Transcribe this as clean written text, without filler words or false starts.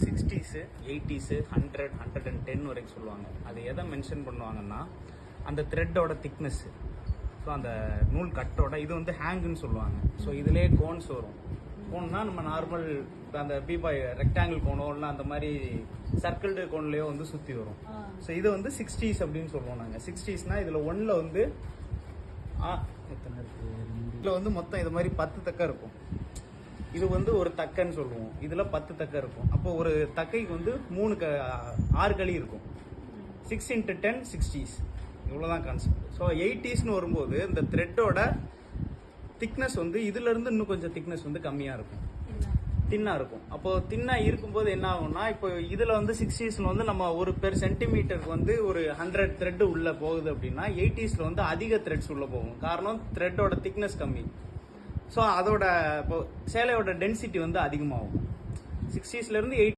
60s 80s 100 110 வரைக்கும் சொல்லுவாங்க. அது எதை மென்ஷன் பண்ணுவாங்கன்னா அந்த த்ரெட்டோட திக்னஸ். ஸோ அந்த நூல் கட்டோட இது வந்து ஹேங்குன்னு சொல்லுவாங்க. ஸோ இதுலேயே கோன்ஸ் வரும். கோன்னா நம்ம நார்மல் அந்த பீபாய் ரெக்டாங்கிள் கோனோ இல்லை அந்த மாதிரி சர்க்கிள்டு கோன்லேயோ வந்து சுற்றி வரும். ஸோ இது வந்து 60s அப்படின்னு சொல்லுவோம் நாங்கள். 60ஸ்னா இதில் ஒன்றில் வந்து எத்தனை இருக்கு, இதில் வந்து மொத்தம் இது மாதிரி 10 தக்கை இருக்கும். இது வந்து ஒரு தக்கைன்னு சொல்லுவோம். இதில் 10 தக்கை இருக்கும். அப்போ ஒரு தக்கைக்கு வந்து 6 களி இருக்கும். 6 × 10 60s. இவ்வளோதான் கான்செப்ட். ஸோ 80ஸ்னு வரும்போது இந்த த்ரெட்டோட திக்னஸ் வந்து இதுலேருந்து இன்னும் கொஞ்சம் திக்னஸ் வந்து கம்மியாக இருக்கும், தின்னாக இருக்கும். அப்போது தின்னாக இருக்கும்போது என்ன ஆகும்னா, இப்போ இதில் வந்து 60ஸ்ல வந்து நம்ம ஒரு பெர் சென்டிமீட்டருக்கு வந்து ஒரு 100 த்ரெட்டு உள்ளே போகுது அப்படின்னா 80ஸ்ல வந்து அதிக த்ரெட்ஸ் உள்ளே போகும். காரணம் த்ரெட்டோட திக்னஸ் கம்மி. ஸோ அதோட இப்போ சேலையோட டென்சிட்டி வந்து அதிகமாகும். 60ஸ்லேருந்து 80